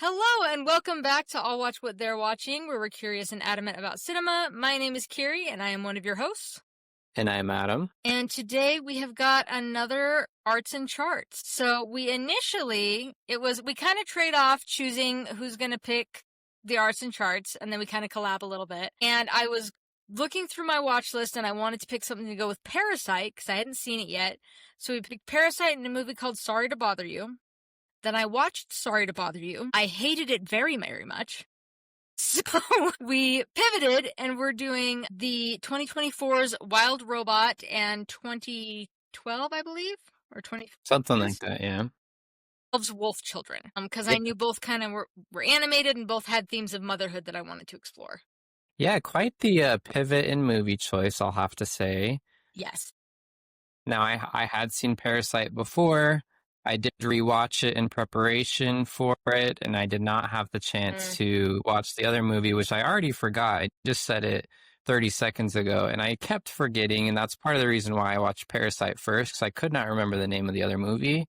Hello and welcome back to I'll Watch What They're Watching, where we're curious and adamant about cinema. My name is Kyrie and I am one of your hosts. And I'm Adam. And today we have got another arts and charts. So we kind of trade off choosing who's going to pick the arts and charts, and then we kind of collab a little bit. And I was looking through my watch list and I wanted to pick something to go with Parasite because I hadn't seen it yet. So we picked Parasite and a movie called Sorry to Bother You. Then I watched Sorry to Bother You. I hated it very, very much. So we pivoted and we're doing the 2024's Wild Robot and 2012, I believe, or 20 Something like that, yeah. Wolf Children. Because I knew both kind of were animated and both had themes of motherhood that I wanted to explore. Yeah, quite the pivot in movie choice, I'll have to say. Yes. Now, I had seen Parasite before. I did rewatch it in preparation for it, and I did not have the chance to watch the other movie, which I already forgot. I just said it 30 seconds ago, and I kept forgetting, and that's part of the reason why I watched Parasite first, because I could not remember the name of the other movie.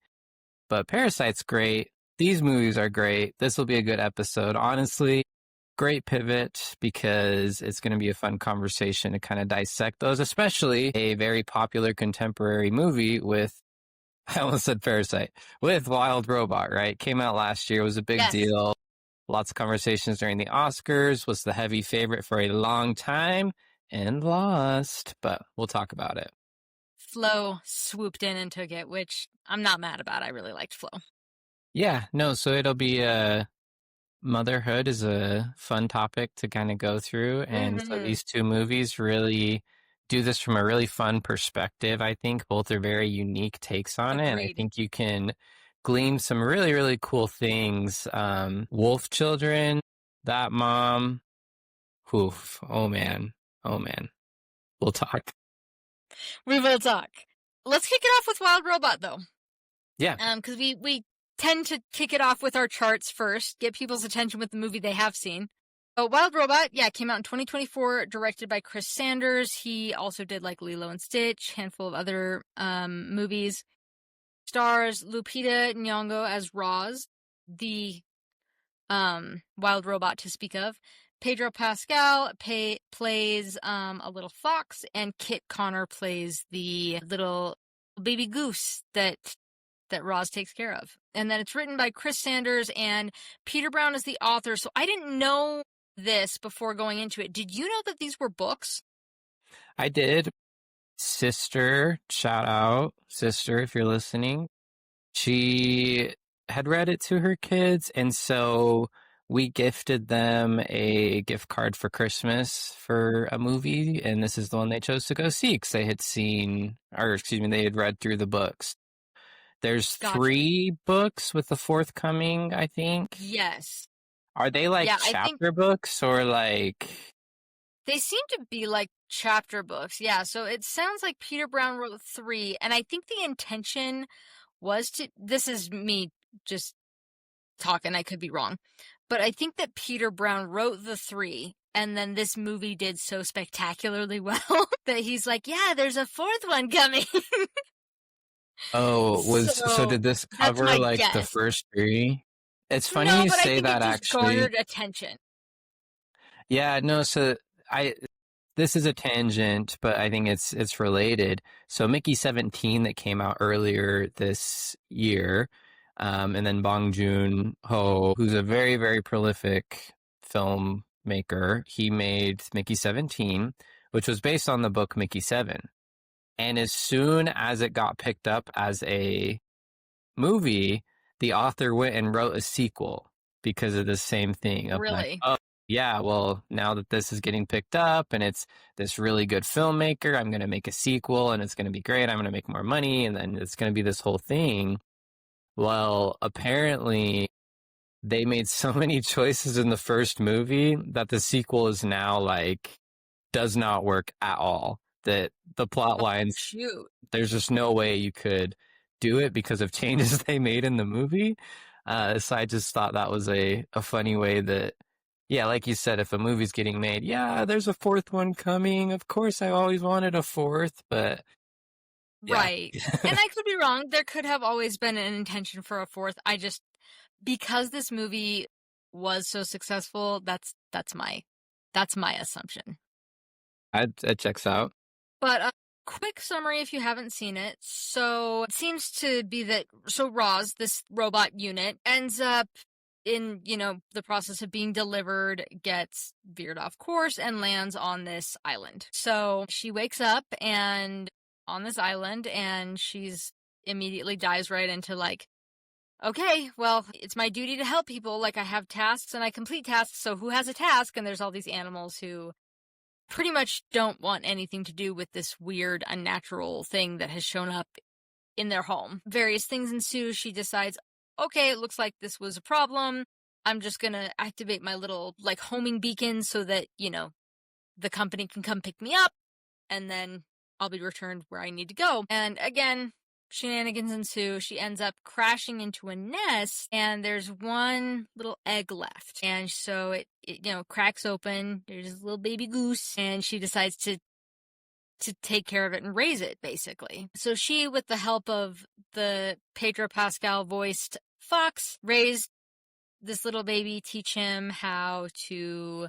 But Parasite's great. These movies are great. This will be a good episode. Honestly, great pivot, because it's going to be a fun conversation to kind of dissect those, especially a very popular contemporary movie with, I almost said Parasite, with Wild Robot, right? Came out last year, was a big deal. Lots of conversations during the Oscars, was the heavy favorite for a long time, and lost, but we'll talk about it. Flo swooped in and took it, which I'm not mad about. I really liked Flo. Yeah, no, so it'll be motherhood is a fun topic to kind of go through, and so these two movies really do this from a really fun perspective. I think both are very unique takes on it, and I think you can glean some really, really cool things. Wolf Children, that mom, oof, oh man, we'll talk. We will talk. Let's kick it off with Wild Robot, though. Yeah. Because we tend to kick it off with our charts first, get people's attention with the movie they have seen. Wild Robot, came out in 2024, directed by Chris Sanders. He also did like Lilo and Stitch, handful of other movies. Stars Lupita Nyong'o as Roz, the wild robot to speak of. Pedro Pascal plays a little fox, and Kit Connor plays the little baby goose that Roz takes care of. And then it's written by Chris Sanders, and Peter Brown is the author. So I didn't know this before going into it. Did you know that these were books? I did. Sister, shout out, sister, if you're listening. She had read it to her kids, and so we gifted them a gift card for Christmas for a movie, and this is the one they chose to go see because they had they had read through the books. There's 3 books with the fourth coming, I think. Yes. Are they like chapter books or like... They seem to be like chapter books, yeah. So it sounds like Peter Brown wrote 3, and I think the intention was to... This is me just talking, I could be wrong. But I think that Peter Brown wrote the 3, and then this movie did so spectacularly well that he's like, yeah, there's a 4th one coming. So did this cover like the first 3? It's funny you say that, actually. Garnered attention. Yeah, no, so this is a tangent, but I think it's related. So Mickey 17 that came out earlier this year, and then Bong Joon-ho, who's a very, very prolific filmmaker, he made Mickey 17, which was based on the book Mickey 7. And as soon as it got picked up as a movie, the author went and wrote a sequel because of the same thing. Really? Like, yeah, well, now that this is getting picked up and it's this really good filmmaker, I'm going to make a sequel and it's going to be great. I'm going to make more money, and then it's going to be this whole thing. Well, apparently they made so many choices in the first movie that the sequel is now like, does not work at all. That the plot lines, there's just no way you could do it because of changes they made in the movie. So I just thought that was a funny way that, yeah, like you said, if a movie's getting made, there's a 4th one coming. Of course, I always wanted a 4th, but... Yeah. Right. And I could be wrong. There could have always been an intention for a 4th. Because this movie was so successful. That's my assumption. That checks out. But quick summary if you haven't seen it. So it seems to be that Roz, this robot unit, ends up in, the process of being delivered, gets veered off course and lands on this island. So she wakes up and on this island, and she's immediately dives right into like, okay, well, it's my duty to help people. Like, I have tasks and I complete tasks. So who has a task? And there's all these animals who pretty much don't want anything to do with this weird, unnatural thing that has shown up in their home. Various things ensue. She decides, okay, it looks like this was a problem. I'm just going to activate my little, like, homing beacon so that, the company can come pick me up, and then I'll be returned where I need to go. And again, shenanigans ensue. She ends up crashing into a nest, and there's one little egg left. And so it cracks open. There's this little baby goose, and she decides to take care of it and raise it, basically. So she, with the help of the Pedro Pascal voiced fox, raised this little baby, teach him how to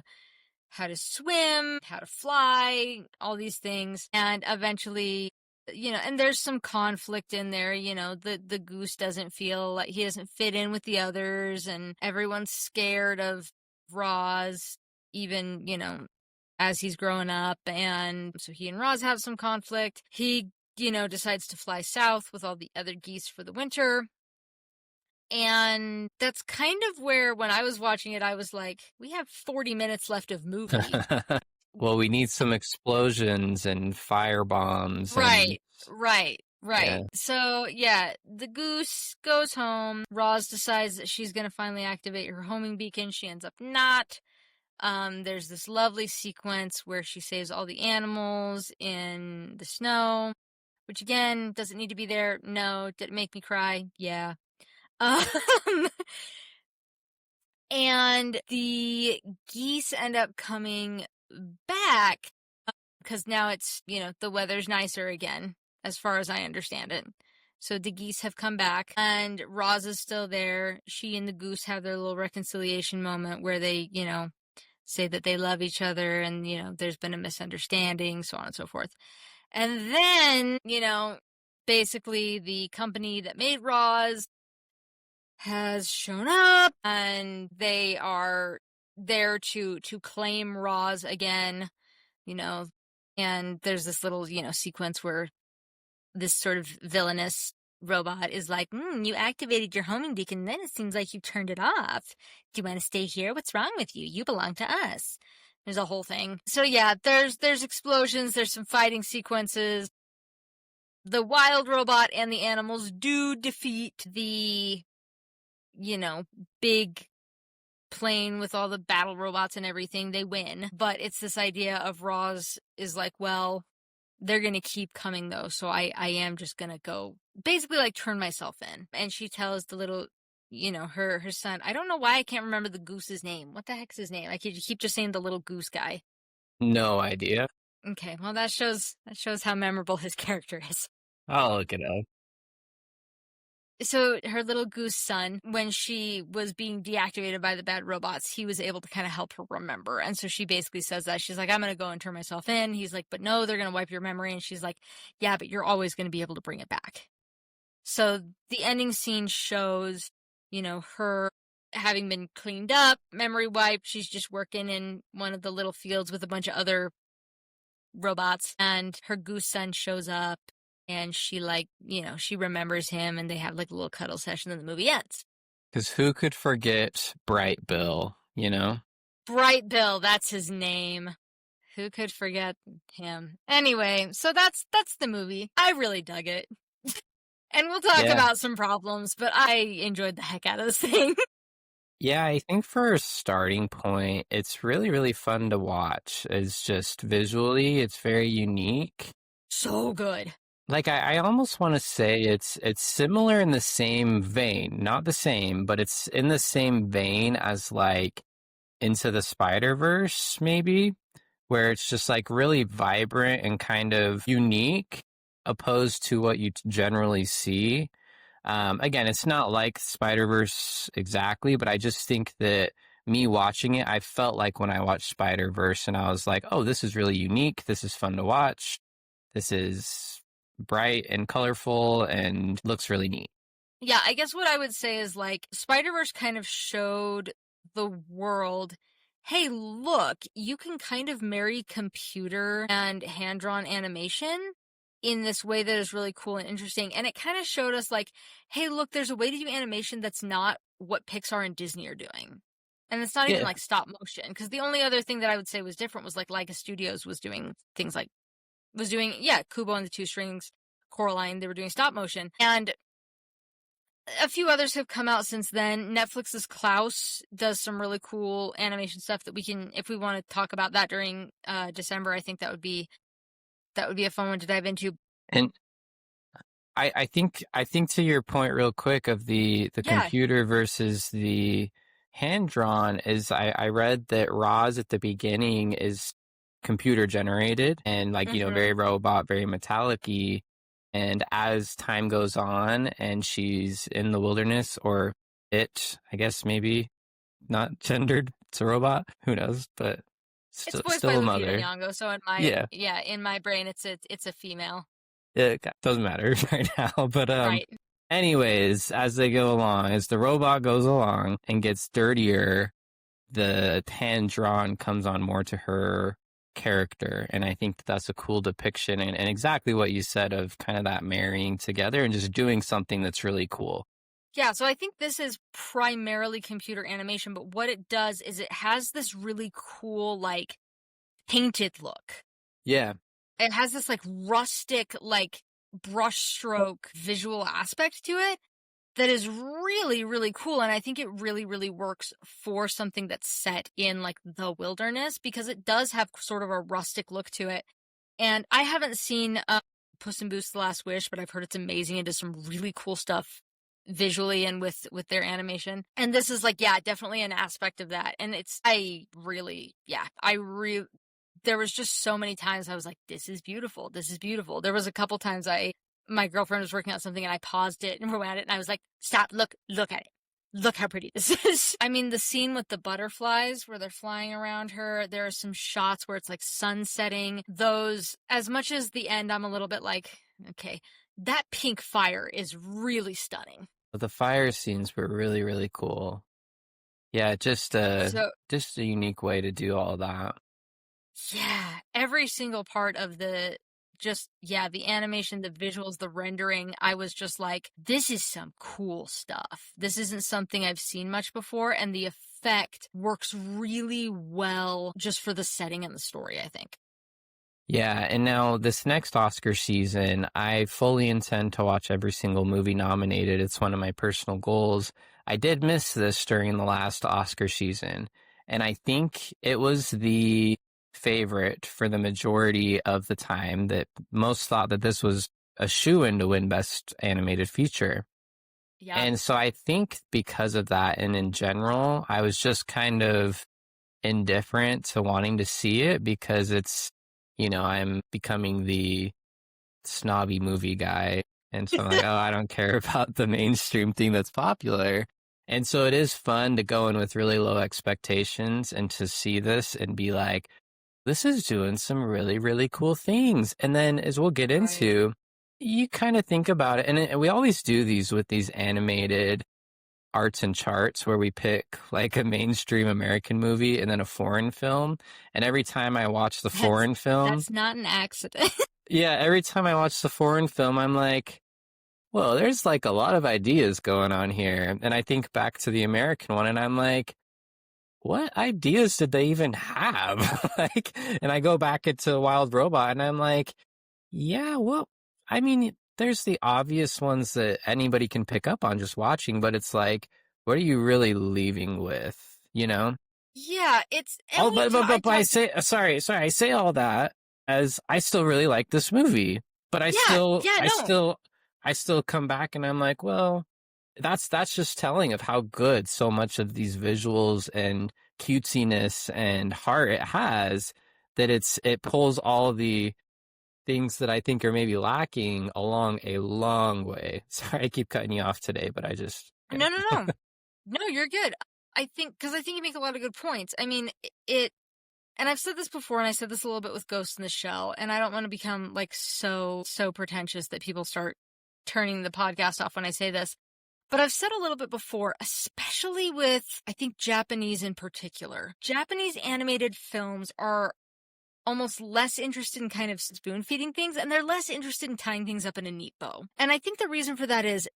swim, how to fly, all these things. And eventually, and there's some conflict in there, the goose doesn't feel like he doesn't fit in with the others, and everyone's scared of Roz, even, as he's growing up. And so he and Roz have some conflict. He, decides to fly south with all the other geese for the winter. And that's kind of where, when I was watching it, I was like, we have 40 minutes left of movie. Well, we need some explosions and fire bombs. Right. Yeah. So, the goose goes home. Roz decides that she's going to finally activate her homing beacon. She ends up not. There's this lovely sequence where she saves all the animals in the snow, which, again, doesn't need to be there. No. Did it make me cry? Yeah. And the geese end up coming back because now it's, the weather's nicer again, as far as I understand it. So the geese have come back, and Roz is still there. She and the goose have their little reconciliation moment where they, say that they love each other, and, there's been a misunderstanding, so on and so forth. And then, basically the company that made Roz has shown up, and they are there to claim Roz again, and there's this little, sequence where this sort of villainous robot is like, you activated your homing beacon, and then it seems like you turned it off. Do you want to stay here? What's wrong with you? You belong to us. There's a whole thing. So there's explosions, there's some fighting sequences. The wild robot and the animals do defeat the big plane with all the battle robots and everything. They win. But it's this idea of Roz is like, well, they're going to keep coming though. So I am just going to go basically like turn myself in. And she tells the little, her son, I don't know why I can't remember the goose's name. What the heck's his name? I keep just saying the little goose guy. No idea. Okay. Well, that shows how memorable his character is. I'll look it up. So her little goose son, when she was being deactivated by the bad robots, he was able to kind of help her remember. And so she basically says that. She's like, I'm going to go and turn myself in. He's like, but no, they're going to wipe your memory. And she's like, yeah, but you're always going to be able to bring it back. So the ending scene shows, her having been cleaned up, memory wiped. She's just working in one of the little fields with a bunch of other robots. And her goose son shows up. And she she remembers him, and they have like a little cuddle session, and the movie ends. Because who could forget Bright Bill, Bright Bill, that's his name. Who could forget him? Anyway, so that's the movie. I really dug it. And we'll talk about some problems, but I enjoyed the heck out of this thing. Yeah, I think for a starting point, it's really, really fun to watch. It's just visually, it's very unique. So good. Like, I almost want to say it's similar in the same vein. Not the same, but it's in the same vein as, like, Into the Spider-Verse, maybe, where it's just, like, really vibrant and kind of unique, opposed to what you generally see. Again, it's not like Spider-Verse exactly, but I just think that me watching it, I felt like when I watched Spider-Verse, and I was like, oh, this is really unique. This is fun to watch. This is bright and colorful and looks really neat. Yeah, I guess what I would say is like Spider-Verse kind of showed the world, hey, look, you can kind of marry computer and hand-drawn animation in this way that is really cool and interesting. And it kind of showed us like, hey, look, there's a way to do animation that's not what Pixar and Disney are doing. And it's not even Yeah. like stop motion. Because the only other thing that I would say was different was like Leica Studios was doing things like, Kubo and the Two Strings, Coraline, they were doing stop motion. And a few others have come out since then. Netflix's Klaus does some really cool animation stuff that we can, if we want to talk about that during December, I think that would be a fun one to dive into. And I think to your point real quick of the computer versus the hand drawn is I read that Roz at the beginning is computer generated and like, very robot, very metallic-y. And as time goes on and she's in the wilderness, or it, I guess maybe not gendered, it's a robot, who knows, but It's voiced still by a Lupita mother. Nyong'o, so in my brain it's a female. It doesn't matter right now, but Right. anyways, as they go along, as the robot goes along and gets dirtier, the hand drawn comes on more to her character. And I think that's a cool depiction and exactly what you said of kind of that marrying together and just doing something that's really cool. Yeah, so I think this is primarily computer animation, but what it does is it has this really cool, like, painted look. Yeah. It has this, like, rustic, like, brushstroke visual aspect to it that is really, really cool. And I think it really, really works for something that's set in, like, the wilderness because it does have sort of a rustic look to it. And I haven't seen Puss in Boots: The Last Wish, but I've heard it's amazing and does some really cool stuff visually and with their animation. And this is like, yeah, definitely an aspect of that. And there was just so many times I was like, this is beautiful. This is beautiful. There was a couple times my girlfriend was working on something and I paused it and rewound it and I was like, stop, look at it. Look how pretty this is. I mean, the scene with the butterflies where they're flying around her, there are some shots where it's like sun setting. Those, as much as the end, I'm a little bit like, okay, that pink fire is really stunning. The fire scenes were really, really cool. Yeah, just a unique way to do all that. Yeah, every single part of the animation, the visuals, the rendering, I was just like, this is some cool stuff. This isn't something I've seen much before, and the effect works really well just for the setting and the story, I think. Yeah, and now this next Oscar season, I fully intend to watch every single movie nominated. It's one of my personal goals. I did miss this during the last Oscar season, and I think it was the favorite for the majority of the time that most thought that this was a shoo-in to win Best Animated Feature. Yeah. And so I think because of that, and in general, I was just kind of indifferent to wanting to see it because it's, I'm becoming the snobby movie guy. And so I'm like, oh, I don't care about the mainstream thing that's popular. And so it is fun to go in with really low expectations and to see this and be like, this is doing some really, really cool things. And then as we'll get into, you kind of think about it. And we always do these with these animated arts and charts where we pick like a mainstream American movie and then a foreign film. And every time I watch the foreign film... That's not an accident. Yeah, every time I watch the foreign film, I'm like, well, there's like a lot of ideas going on here. And I think back to the American one and I'm like, what ideas did they even have? And I go back into Wild Robot and I'm like, yeah, well, I mean, there's the obvious ones that anybody can pick up on just watching, but it's like, what are you really leaving with, Yeah, it's... but I say all that as I still really like this movie, but I still come back and I'm like, well, that's just telling of how good so much of these visuals and cutesiness and heart it has, that it pulls all of the things that I think are maybe lacking along a long way. Sorry, I keep cutting you off today, but I just... No. No, you're good. I think you make a lot of good points. I mean, and I've said this before, and I said this a little bit with Ghost in the Shell, and I don't want to become like so pretentious that people start turning the podcast off when I say this. But I've said a little bit before, especially with, I think, Japanese in particular. Japanese animated films are almost less interested in kind of spoon-feeding things, and they're less interested in tying things up in a neat bow. And I think the reason for that is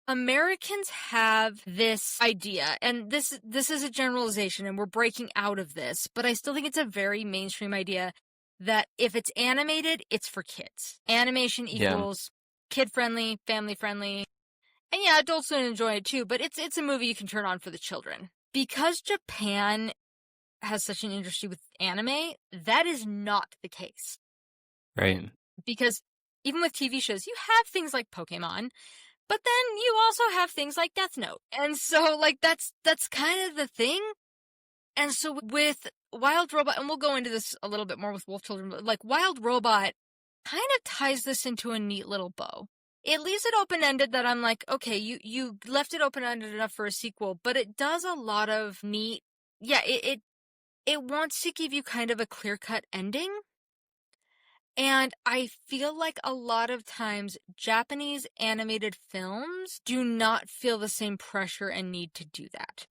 Americans have this idea, and this is a generalization, and we're breaking out of this, but I still think it's a very mainstream idea that if it's animated, it's for kids. Animation equals kid-friendly, family-friendly. And yeah, adults don't enjoy it too, but it's a movie you can turn on for the children. Because Japan has such an industry with anime, that is not the case. Right. Because even with TV shows, you have things like Pokemon, but then you also have things like Death Note. And so, like, that's kind of the thing. And so with Wild Robot, and we'll go into this a little bit more with Wolf Children, but like Wild Robot kind of ties this into a neat little bow. It leaves it open-ended that I'm like, okay, you left it open-ended enough for a sequel, but it does a lot of neat, it wants to give you kind of a clear-cut ending. And I feel like a lot of times Japanese animated films do not feel the same pressure and need to do that.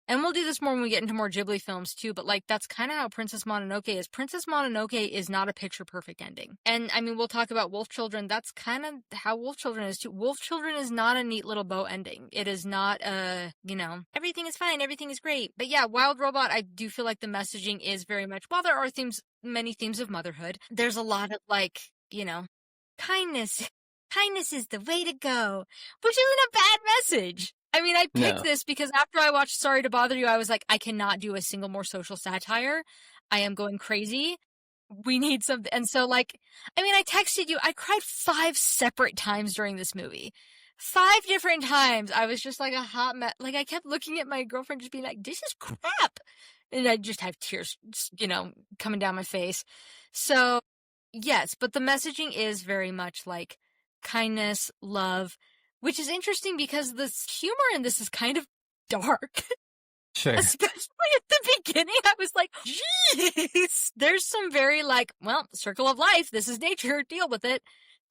And we'll do this more when we get into more Ghibli films too, but like that's kind of how Princess Mononoke is. Princess Mononoke is not a picture-perfect ending. And I mean, we'll talk about Wolf Children. That's kind of how Wolf Children is too. Wolf Children is not a neat little bow ending. It is not everything is fine, everything is great. But yeah, Wild Robot, I do feel like the messaging is very much, while there are many themes of motherhood, there's a lot of like, kindness. Kindness is the way to go, which isn't a bad message. I mean, I picked this because after I watched Sorry to Bother You, I was like, I cannot do a single more social satire. I am going crazy. We need something. And so, like, I mean, I texted you. I cried 5 separate times during this movie. 5 different times. I was just like a hot mess. Like, I kept looking at my girlfriend just being like, this is crap. And I just have tears, coming down my face. So, yes, but the messaging is very much like kindness, love, which is interesting because the humor in this is kind of dark. Sure. Especially at the beginning, I was like, jeez. There's some very like, well, circle of life, this is nature, deal with it,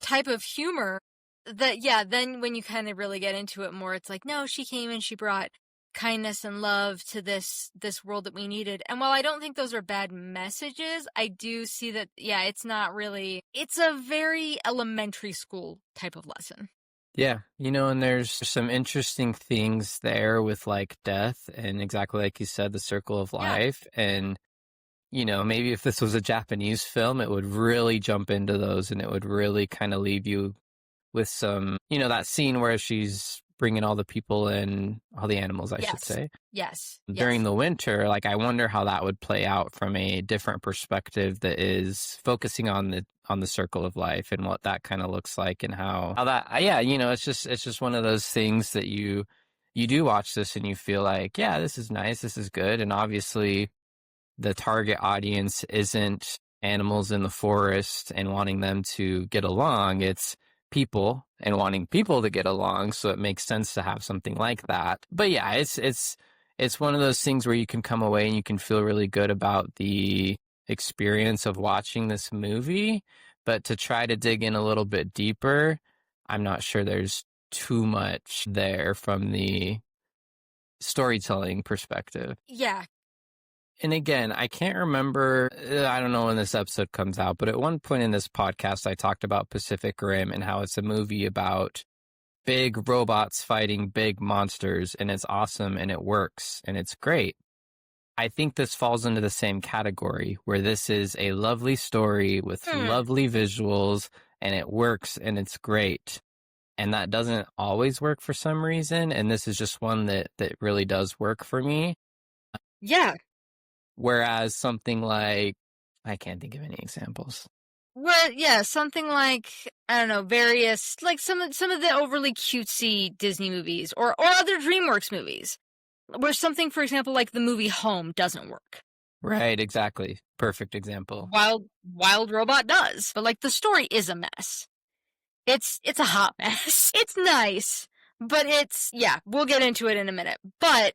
type of humor that, then when you kind of really get into it more, it's like, no, she came and she brought kindness and love to this world that we needed. And while I don't think those are bad messages, I do see that, it's not really, it's a very elementary school type of lesson. Yeah, and there's some interesting things there with like death and exactly like you said, the circle of life. And, maybe if this was a Japanese film, it would really jump into those and it would really kind of leave you with some, that scene where she's bringing all the people in, all the animals, I should say. Yes. During the winter, like I wonder how that would play out from a different perspective that is focusing on the circle of life and what that kind of looks like and how that, it's just one of those things that you do watch this and you feel like, yeah, this is nice, this is good. And obviously the target audience isn't animals in the forest and wanting them to get along. It's people and wanting people to get along, so it makes sense to have something like that. But yeah, it's one of those things where you can come away and you can feel really good about the experience of watching this movie, but to try to dig in a little bit deeper, I'm not sure there's too much there from the storytelling perspective. Yeah. And again, I can't remember, I don't know when this episode comes out, but at one point in this podcast, I talked about Pacific Rim and how it's a movie about big robots fighting big monsters, and it's awesome, and it works, and it's great. I think this falls into the same category, where this is a lovely story with lovely visuals, and it works, and it's great. And that doesn't always work for some reason, and this is just one that really does work for me. Yeah. Whereas something like, I can't think of any examples. Well, yeah, something like, I don't know, various, like some of the overly cutesy Disney movies or other DreamWorks movies, where something, for example, like the movie Home doesn't work. Right, exactly. Perfect example. Wild Robot does, but like the story is a mess. It's a hot mess. It's nice, But we'll get into it in a minute. But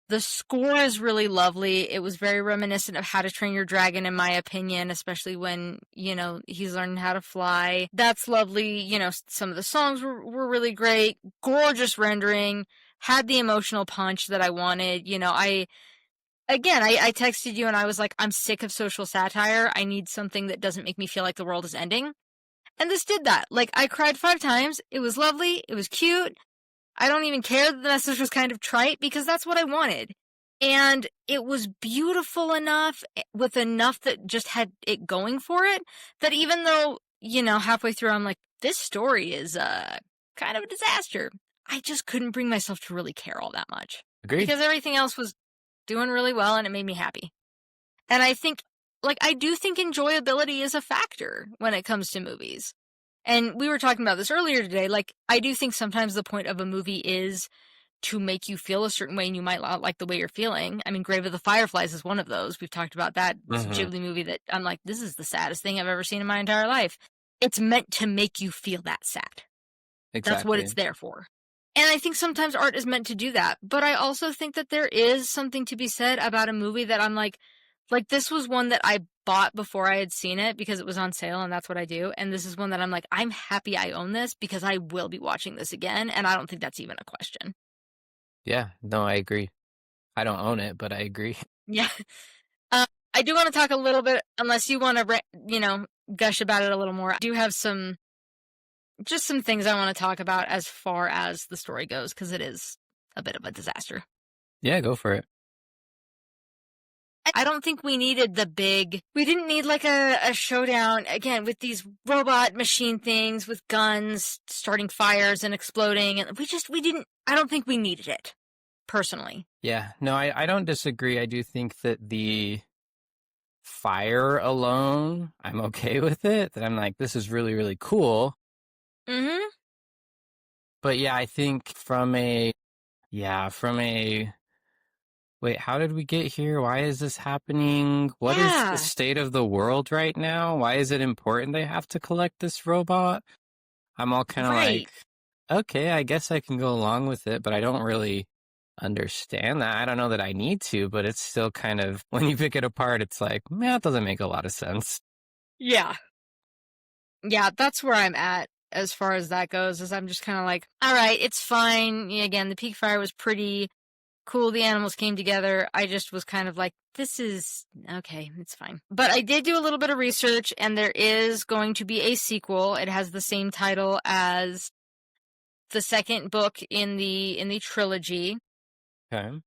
the score is really lovely. It was very reminiscent of How to Train Your Dragon, in my opinion, especially when, he's learning how to fly. That's lovely. Some of the songs were really great. Gorgeous rendering. Had the emotional punch that I wanted. I texted you and I was like, I'm sick of social satire. I need something that doesn't make me feel like the world is ending. And this did that. Like, I cried 5 times. It was lovely. It was cute. I don't even care that the message was kind of trite because that's what I wanted. And it was beautiful enough, with enough that just had it going for it, that even though, halfway through I'm like, this story is kind of a disaster, I just couldn't bring myself to really care all that much. Agreed. Because everything else was doing really well and it made me happy. And I do think enjoyability is a factor when it comes to movies. And we were talking about this earlier today. I do think sometimes the point of a movie is to make you feel a certain way, and you might not like the way you're feeling. I mean, Grave of the Fireflies is one of those. We've talked about that. It's a Ghibli movie that I'm like, this is the saddest thing I've ever seen in my entire life. It's meant to make you feel that sad. Exactly. That's what it's there for. And I think sometimes art is meant to do that. But I also think that there is something to be said about a movie that I'm like this was one that I bought before I had seen it because it was on sale, and that's what I do. And this is one that I'm like, I'm happy I own this because I will be watching this again, and I don't think that's even a question. Yeah, no, I agree. I don't own it, but I agree. Yeah. I do want to talk a little bit, unless you want to, gush about it a little more. I do have some things I want to talk about as far as the story goes, because it is a bit of a disaster. Yeah, go for it. I don't think we needed we didn't need a showdown, again, with these robot machine things with guns starting fires and exploding. And I don't think we needed it, personally. Yeah, no, I don't disagree. I do think that the fire alone, I'm okay with it. That I'm like, this is really, really cool. Mm-hmm. But yeah, I think wait, how did we get here? Why is this happening? What is the state of the world right now? Why is it important they have to collect this robot? I'm all kind of like, okay, I guess I can go along with it, but I don't really understand that. I don't know that I need to, but it's still kind of, when you pick it apart, it's like, man, it doesn't make a lot of sense. Yeah. Yeah, that's where I'm at as far as that goes, is I'm just kind of like, all right, it's fine. Again, the peak fire was pretty cool. The animals came together. I just was kind of like, this is okay, it's fine. But I did do a little bit of research, and there is going to be a sequel. It has the same title as the second book in the trilogy. Okay.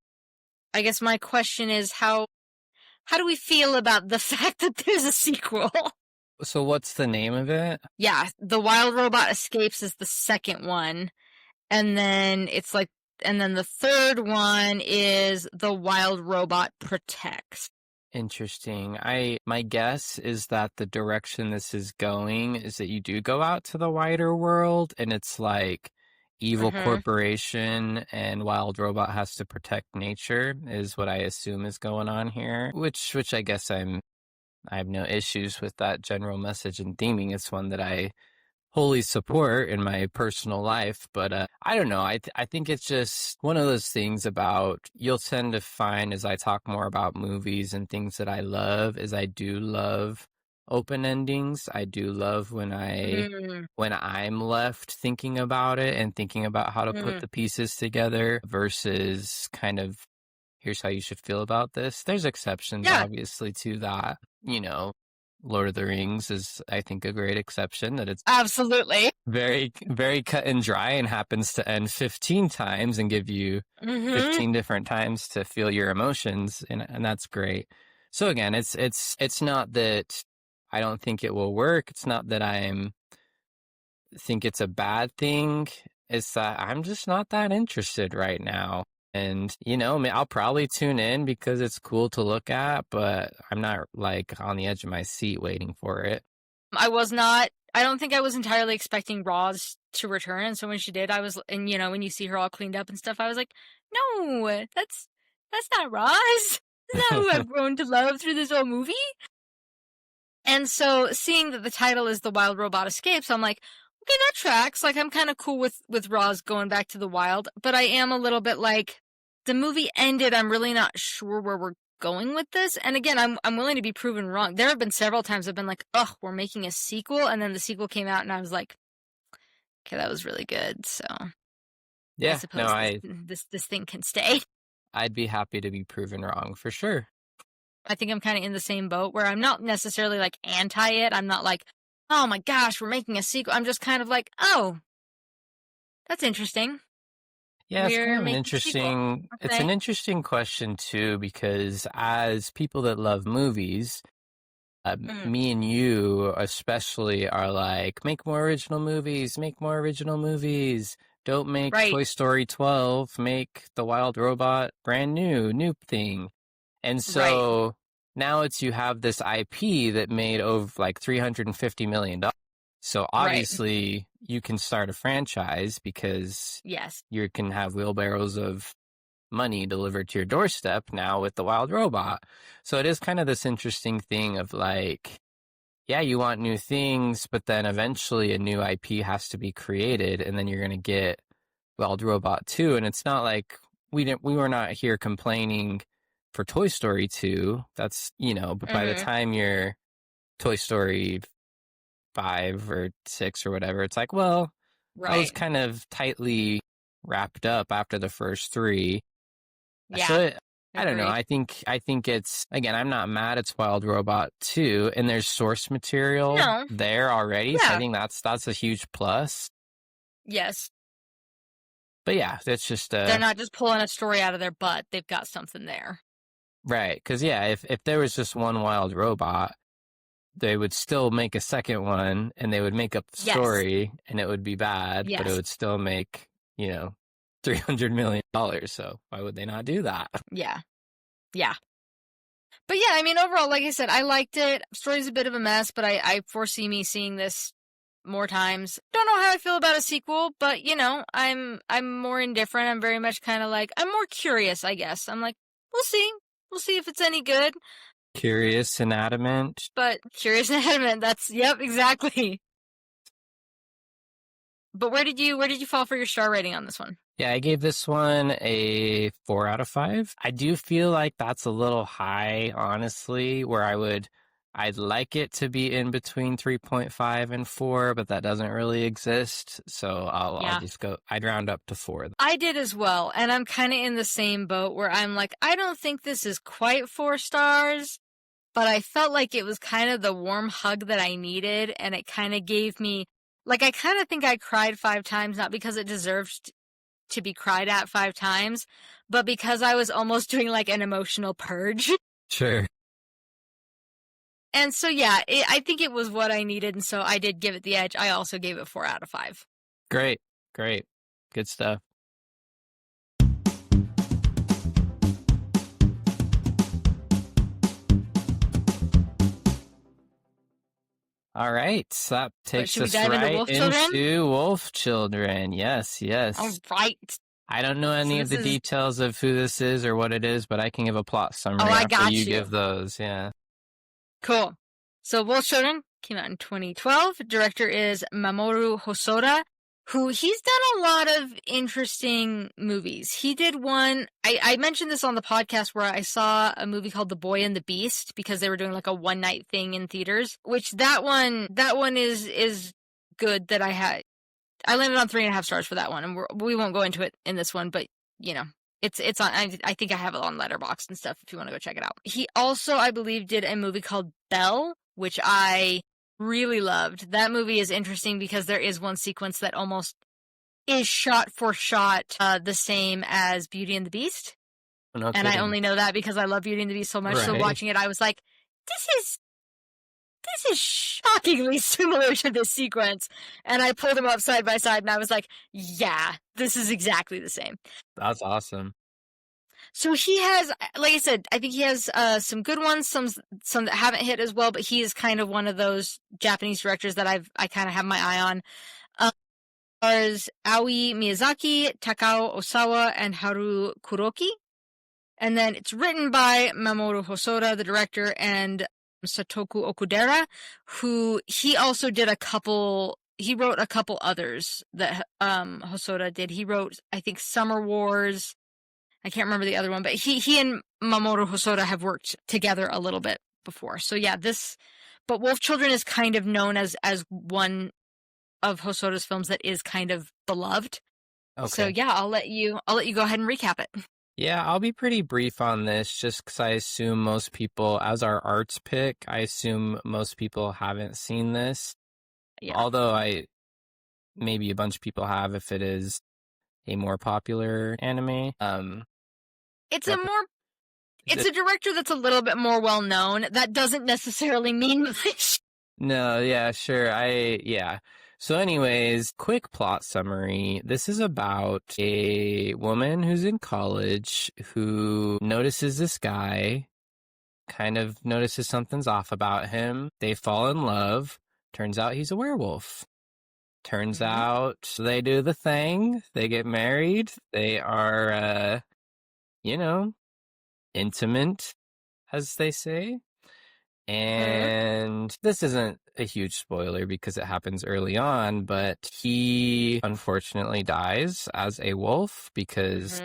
I guess my question is, how do we feel about the fact that there's a sequel? So what's the name of it? Yeah, The Wild Robot Escapes is the second one. And then the third one is The Wild Robot Protects. Interesting. My guess is that the direction this is going is that you do go out to the wider world, and it's like evil corporation and wild robot has to protect nature is what I assume is going on here. Which I guess I have no issues with that general message and theming. It's one that I wholly support in my personal life, but I don't know. I think it's just one of those things about, you'll tend to find as I talk more about movies and things that I love, is I do love open endings. I do love when I'm left thinking about it and thinking about how to put the pieces together versus kind of, here's how you should feel about this. There's exceptions, obviously, to that. Lord of the Rings is, I think, a great exception, that it's absolutely very, very cut and dry and happens to end 15 times and give you 15 different times to feel your emotions, and that's great. So again, it's not that I don't think it will work. It's not that think it's a bad thing. It's that I'm just not that interested right now. And, I'll probably tune in because it's cool to look at, but I'm not on the edge of my seat waiting for it. I don't think I was entirely expecting Roz to return. And so when she did, when you see her all cleaned up and stuff, I was like, no, that's not Roz. That's not who I've grown to love through this whole movie. And so seeing that the title is The Wild Robot Escapes, I'm like, Okay, that tracks. Like, I'm kind of cool with Roz going back to the wild, but I am a little bit like, the movie ended, I'm really not sure where we're going with this. And again, I'm willing to be proven wrong. There have been several times I've been like, ugh, we're making a sequel, and then the sequel came out and I was like, okay, that was really good. So I suppose this thing can stay. I'd be happy to be proven wrong for sure. I think I'm kind of in the same boat where I'm not necessarily like anti it. I'm not like, oh my gosh, we're making a sequel. I'm just kind of like, oh, that's interesting. Yeah, it's kind of an interesting, it's an interesting question too, because as people that love movies, me and you especially are like, make more original movies, Don't make Toy Story 12, make The Wild Robot brand new thing. And so now you have this IP that made over like $350 million. So obviously you can start a franchise because you can have wheelbarrows of money delivered to your doorstep now with the Wild Robot. So it is kind of this interesting thing of like, yeah, you want new things, but then eventually a new IP has to be created, and then you're going to get Wild Robot 2. And it's not like we were not here complaining for Toy Story 2. That's, but by the time you're Toy Story 5 or 6 or whatever, it's like, well, I was kind of tightly wrapped up after the first 3. Yeah. So I don't know. I think it's, again, I'm not mad it's Wild Robot 2, and there's source material there already. Yeah. So I think that's a huge plus. Yes. But yeah, it's just they're not just pulling a story out of their butt. They've got something there. Right. Because if there was just one Wild Robot, they would still make a second one, and they would make up the story, and it would be bad, but it would still make, $300 million. So why would they not do that? Yeah. Yeah. But yeah, I mean, overall, like I said, I liked it. Story's a bit of a mess, but I foresee me seeing this more times. Don't know how I feel about a sequel, but I'm more indifferent. I'm very much kind of like, I'm more curious, I guess. I'm like, we'll see. We'll see if it's any good. Curious and adamant. But curious and adamant, yep, exactly. But where did you fall for your star rating on this one? Yeah, I gave this one a 4 out of 5. I do feel like that's a little high, honestly, where I'd like it to be in between 3.5 and 4, but that doesn't really exist. So I'll just I'd round up to 4. I did as well. And I'm kind of in the same boat where I'm like, I don't think this is quite 4 stars, but I felt like it was kind of the warm hug that I needed. And it kind of gave me, like, I kind of think I cried 5 times, not because it deserved to be cried at 5 times, but because I was almost doing like an emotional purge. Sure. And so, yeah, I think it was what I needed, and so I did give it the edge. I also gave it 4 out of 5. Great. Good stuff. All right, so that takes us right into Wolf Children. Yes. All right. I don't know any of the details of who this is or what it is, but I can give a plot summary after you give those. Yeah. Cool. So Wolf Children came out in 2012. Director is Mamoru Hosoda, who he's done a lot of interesting movies. He did one, I mentioned this on the podcast, where I saw a movie called The Boy and the Beast because they were doing like a one night thing in theaters, which that one is good that I had. I landed on 3.5 stars for that one, and we won't go into it in this one, but it's on, I think I have it on Letterboxd and stuff if you want to go check it out. He also, I believe, did a movie called Belle, which I really loved. That movie is interesting because there is one sequence that almost is shot for shot the same as Beauty and the Beast. No and I only know that because I love Beauty and the Beast so much. Right. So watching it, I was like, this is shockingly similar to this sequence. And I pulled them up side by side and I was like, yeah, this is exactly the same. That's awesome. So he has, like I said, I think he has some good ones, some that haven't hit as well, but he is kind of one of those Japanese directors that I kind of have my eye on. There's Aoi Miyazaki, Takao Osawa, and Haru Kuroki. And then it's written by Mamoru Hosoda, the director, and Satoku Okudera, who he also did a couple he wrote a couple others that Hosoda did. He wrote, I think, Summer Wars. I can't remember the other one, but he and Mamoru Hosoda have worked together a little bit before. So yeah, but Wolf Children is kind of known as one of Hosoda's films that is kind of beloved. Okay. So yeah, I'll let you go ahead and recap it. Yeah, I'll be pretty brief on this just because I assume most people, as our arts pick, I assume most people haven't seen this. Yeah. Although maybe a bunch of people have if it is a more popular anime. It's a director that's a little bit more well known. That doesn't necessarily mean much. No, yeah, sure. So anyways, quick plot summary. This is about a woman who's in college who notices this guy, kind of notices something's off about him. They fall in love. Turns out he's a werewolf. Turns out they do the thing. They get married. They are, intimate, as they say. And this isn't a huge spoiler because it happens early on, but he unfortunately dies as a wolf because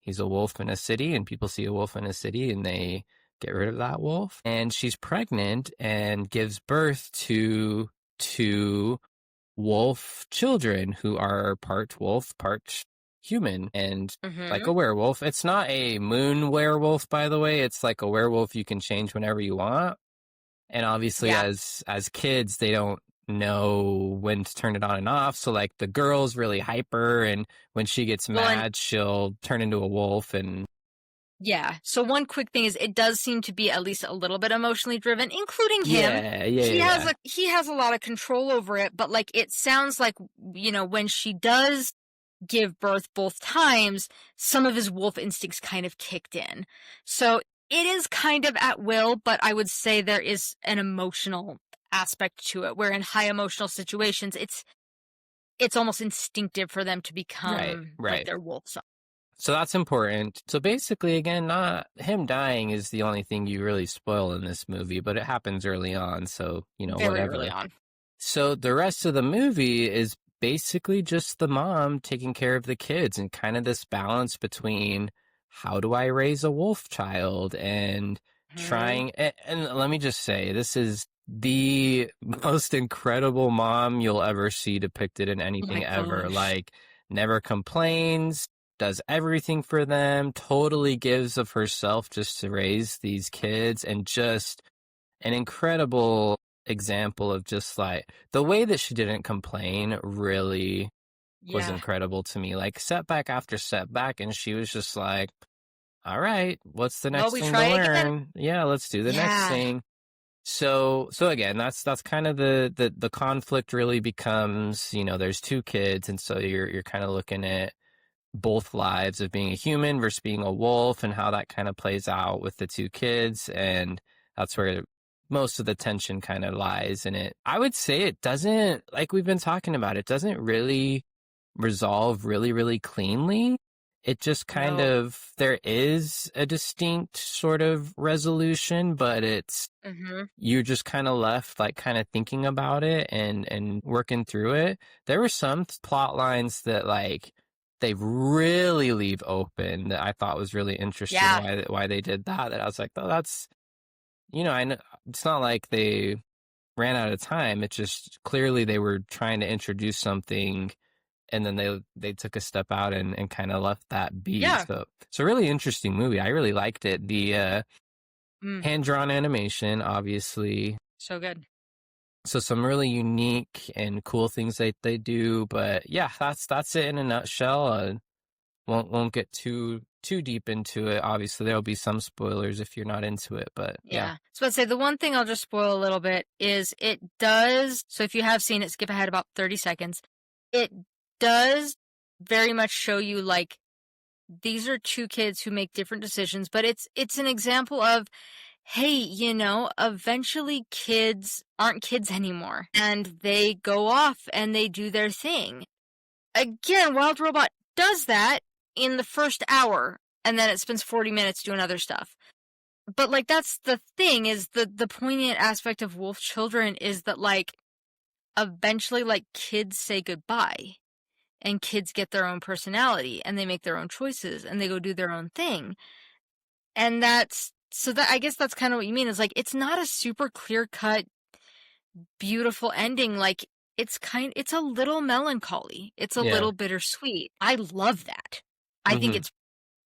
he's a wolf in a city and people see a wolf in a city and they get rid of that wolf. And she's pregnant and gives birth to two wolf children who are part wolf, part human, and like a werewolf. It's not a moon werewolf, by the way. It's like a werewolf you can change whenever you want. And obviously, as kids, they don't know when to turn it on and off. So like the girl's really hyper, and when she gets mad, she'll turn into a wolf. And yeah. So one quick thing is, it does seem to be at least a little bit emotionally driven, including him. He has a lot of control over it, but like it sounds like, when she does give birth both times, some of his wolf instincts kind of kicked in. So it is kind of at will, but I would say there is an emotional aspect to it, where in high emotional situations, it's almost instinctive for them to become like their wolf side. So that's important. So basically, again, not him dying is the only thing you really spoil in this movie, but it happens early on. So, Very whatever. early on. So the rest of the movie is basically just the mom taking care of the kids and kind of this balance between how do I raise a wolf child and trying. And let me just say, this is the most incredible mom you'll ever see depicted in anything ever. Like, never complains, does everything for them, totally gives of herself just to raise these kids, and just an incredible example of just like the way that she didn't complain really was incredible to me. Like setback after setback, and she was just like, all right, what's the next thing to learn? Again. Yeah, let's do the next thing. So again, that's kind of the conflict really becomes, there's two kids, and so you're kind of looking at both lives of being a human versus being a wolf and how that kind of plays out with the two kids. And that's where most of the tension kind of lies in it. I would say it doesn't, like we've been talking about, it doesn't really resolve really, really cleanly. It just kind of, there is a distinct sort of resolution, but it's, you're just kind of left like kind of thinking about it and working through it. There were some plot lines that like, they really leave open that I thought was really interesting why they did that I was like, oh, that's, I know it's not like they ran out of time. It's just clearly they were trying to introduce something and then they took a step out and kind of left that be. Yeah. So it's a really interesting movie. I really liked it. The hand-drawn animation, obviously. So good. So some really unique and cool things they do. But yeah, that's it in a nutshell. Won't get too deep into it. Obviously, there'll be some spoilers if you're not into it, but yeah. So I'd say the one thing I'll just spoil a little bit is it does, so if you have seen it, skip ahead about 30 seconds. It does very much show you like these are two kids who make different decisions, but it's an example of, hey, eventually kids aren't kids anymore and they go off and they do their thing. Again, Wild Robot does that in the first hour, and then it spends 40 minutes doing other stuff. But, like, that's the thing, is the poignant aspect of Wolf Children is that, like, eventually, like, kids say goodbye, and kids get their own personality, and they make their own choices, and they go do their own thing. And I guess that's kind of what you mean, is like, it's not a super clear-cut, beautiful ending. Like, it's a little melancholy. It's a Yeah. little bittersweet. I love that. I think Mhm. it's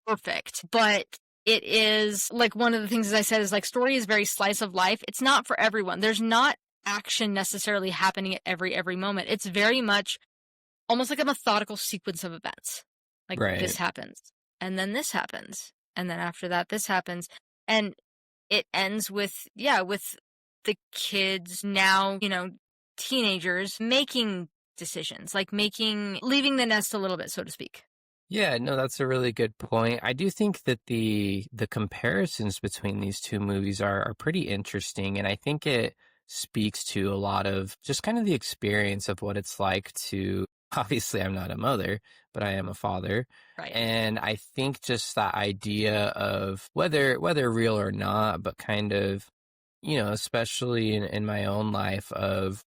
perfect, but it is, like, one of the things, as I said, is like, story is very slice of life. It's not for everyone. There's not action necessarily happening at every moment. It's very much almost like a methodical sequence of events. Like, this Right. happens, and then this happens, and then after that, this happens. And it ends with the kids, now, teenagers, making decisions, like leaving the nest a little bit, so to speak. Yeah, no, that's a really good point. I do think that the comparisons between these two movies are pretty interesting, and I think it speaks to a lot of just kind of the experience of what it's like to obviously I'm not a mother, but I am a father. Right. And I think just that idea of whether real or not, but kind of, especially in my own life of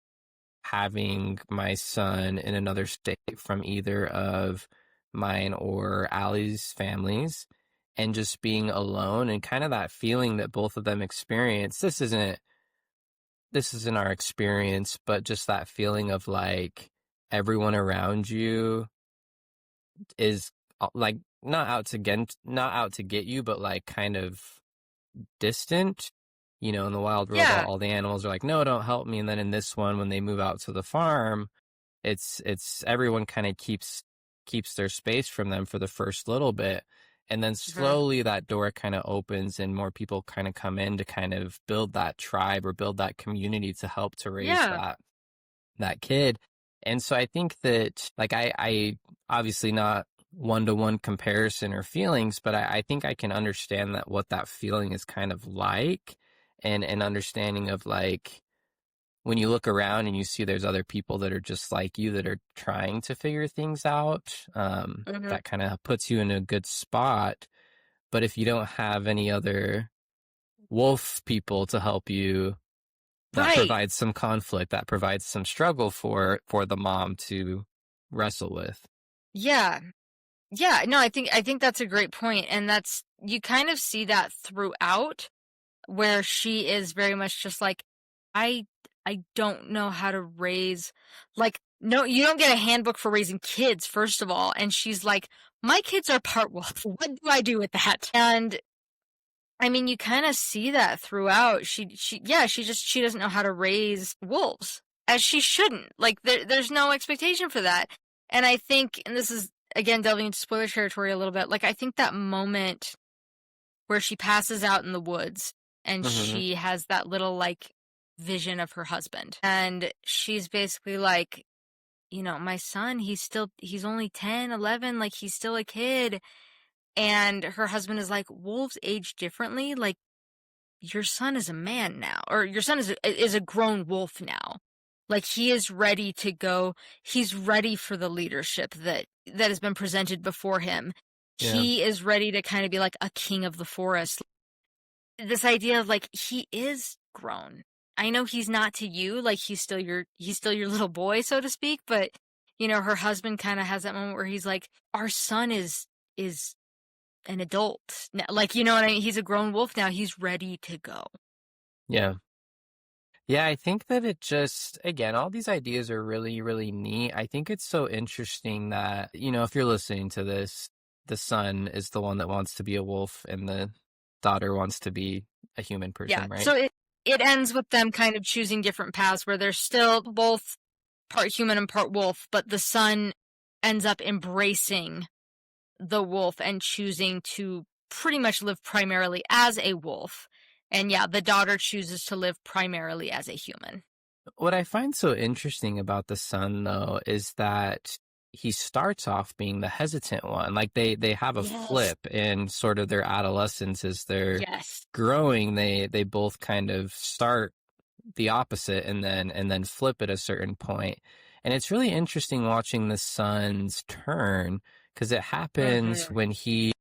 having my son in another state from either of mine or Allie's families and just being alone and kind of that feeling that both of them experience. This isn't our experience, but just that feeling of like everyone around you is like not out to get you, but like kind of distant. In the Wild Robot, Yeah. all the animals are like, no, don't help me. And then in this one, when they move out to the farm, it's everyone kind of keeps their space from them for the first little bit. And then Mhm. slowly that door kind of opens and more people kind of come in to kind of build that tribe or build that community to help to raise Yeah. that kid. And so I think that like I obviously not one-to-one comparison or feelings, but I think I can understand that what that feeling is kind of like and an understanding of like when you look around and you see there's other people that are just like you that are trying to figure things out, Mhm. that kind of puts you in a good spot. But if you don't have any other wolf people to help you, that Right. provides some conflict, that provides some struggle for the mom to wrestle with. Yeah. Yeah. No, I think that's a great point, and that's, you kind of see that throughout, where she is very much just like, I I don't know how to raise, like, no, you don't get a handbook for raising kids, first of all. And she's like, my kids are part wolf. What do I do with that? And I mean, you kind of see that throughout. She doesn't know how to raise wolves, as she shouldn't. Like, there's no expectation for that. And I think, and this is again delving into spoiler territory a little bit, like, I think that moment where she passes out in the woods and Hmm. she has that little, like, vision of her husband, and she's basically like, my son, he's only 10, 11, like, he's still a kid. And her husband is like, wolves age differently. Like, your son is a man now, or your son is a grown wolf now. Like, he is ready to go. He's ready for the leadership that has been presented before him. Yeah. He is ready to kind of be like a king of the forest. This idea of, like, he is grown. I know he's not to you, like, he's still your little boy, so to speak, but her husband kind of has that moment where he's like, our son is an adult now. Like, you know what I mean? He's a grown wolf now. He's ready to go. Yeah. Yeah, I think that it just, again, all these ideas are really, really neat. I think it's so interesting that, if you're listening to this, the son is the one that wants to be a wolf and the daughter wants to be a human Yeah. person, right? So it ends with them kind of choosing different paths, where they're still both part human and part wolf, but the son ends up embracing the wolf and choosing to pretty much live primarily as a wolf. And yeah, the daughter chooses to live primarily as a human. What I find so interesting about the son, though, is that he starts off being the hesitant one. Like they have a Yes. flip in sort of their adolescence as they're Yes. growing. They both kind of start the opposite and then flip at a certain point. And it's really interesting watching the son's turn because it happens Mm-hmm. when he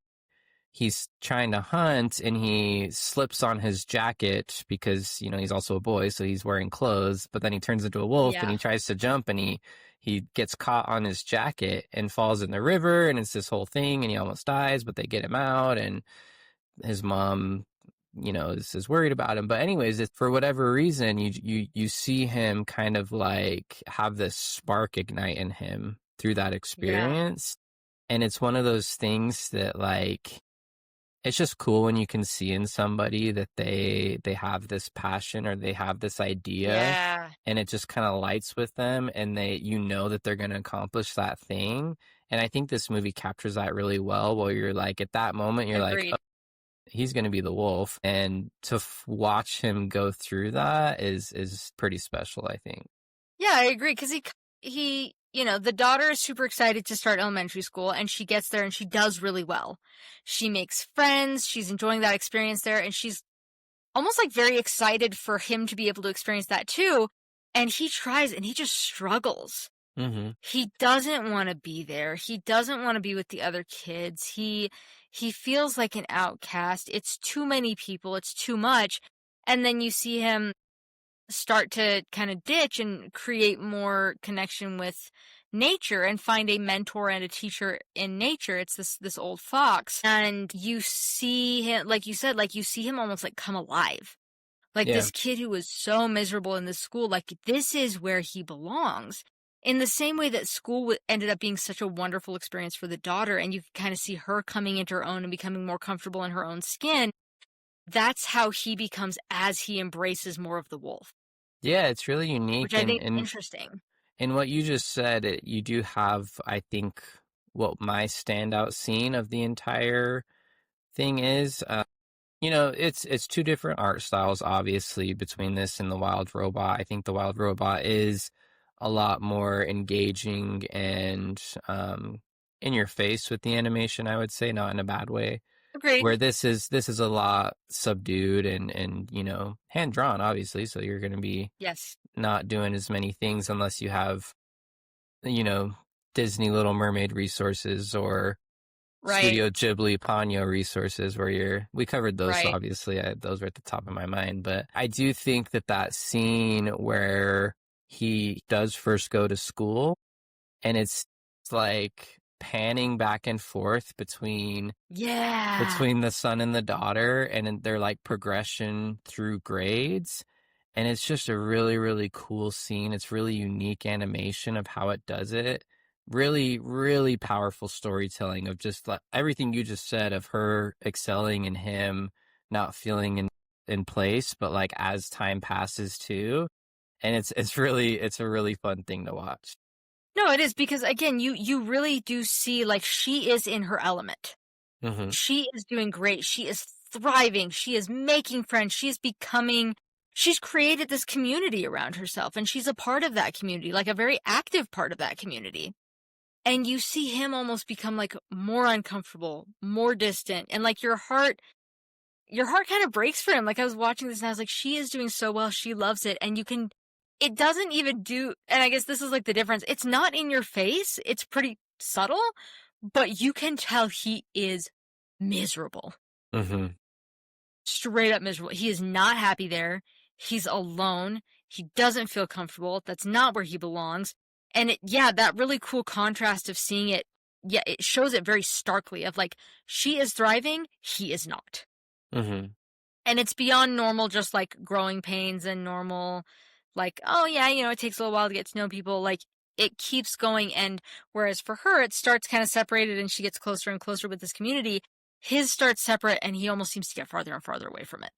he's trying to hunt and he slips on his jacket because, he's also a boy, so he's wearing clothes, but then he turns into a wolf and Yeah. he tries to jump and he gets caught on his jacket and falls in the river, and it's this whole thing, and he almost dies, but they get him out, and his mom, is worried about him. But anyways, for whatever reason, you see him kind of like have this spark ignite in him through that Yeah. experience. And it's one of those things that, like, it's just cool when you can see in somebody that they have this passion or they have this idea, Yeah. and it just kind of lights with them, and that they're going to accomplish that thing. And I think this movie captures that really well, where you're like, at that moment, you're like, Agreed. oh, he's going to be the wolf. And to watch him go through that is pretty special, I think. Yeah, I agree. Because he, the daughter is super excited to start elementary school, and she gets there and she does really well. She makes friends. She's enjoying that experience there, and she's almost like very excited for him to be able to experience that too. And he tries and he just struggles. Mm-hmm. He doesn't want to be there. He doesn't want to be with the other kids. He feels like an outcast. It's too many people. It's too much. And then you see him start to kind of ditch and create more connection with nature and find a mentor and a teacher in nature. It's this old fox. And you see him, like you said, like you see him almost like come alive. Like Yeah. this kid who was so miserable in this school, like this is where he belongs. In the same way that school ended up being such a wonderful experience for the daughter, and you kind of see her coming into her own and becoming more comfortable in her own skin, that's how he becomes as he embraces more of the wolf. Yeah, it's really unique. Which I think is interesting. And what you just said, you do have, I think, what my standout scene of the entire thing is. It's two different art styles, obviously, between this and the Wild Robot. I think the Wild Robot is a lot more engaging and in your face with the animation, I would say, not in a bad way. Agreed. Where this is a lot subdued and hand drawn, obviously, so you're going to be Yes. not doing as many things unless you have, Disney Little Mermaid resources or Right. Studio Ghibli Ponyo resources, where we covered those, Right. so obviously those were at the top of my mind. But I do think that scene where he does first go to school, and it's like panning back and forth between the son and the daughter, and their like progression through grades. And it's just a really, really cool scene. It's really unique animation of how it does it. Really, really powerful storytelling of just like everything you just said, of her excelling and him not feeling in place, but like as time passes too. And it's a really fun thing to watch. No, it is, because again, you really do see like she is in her element. Mm-hmm. She is doing great. She is thriving. She is making friends. She's created this community around herself, and she's a part of that community, like a very active part of that community. And you see him almost become like more uncomfortable, more distant, and like your heart kind of breaks for him. Like I was watching this and I was like, she is doing so well. She loves it. And it doesn't even do, and I guess this is like the difference. It's not in your face. It's pretty subtle, but you can tell he is miserable. Mm-hmm. Straight up miserable. He is not happy there. He's alone. He doesn't feel comfortable. That's not where he belongs. And that really cool contrast of seeing it. Yeah, it shows it very starkly of like, she is thriving. He is not. Mm-hmm. And it's beyond normal, just like growing pains and normal, like, oh yeah, it takes a little while to get to know people. Like it keeps going. And whereas for her, it starts kind of separated and she gets closer and closer with this community. His starts separate and he almost seems to get farther and farther away from it.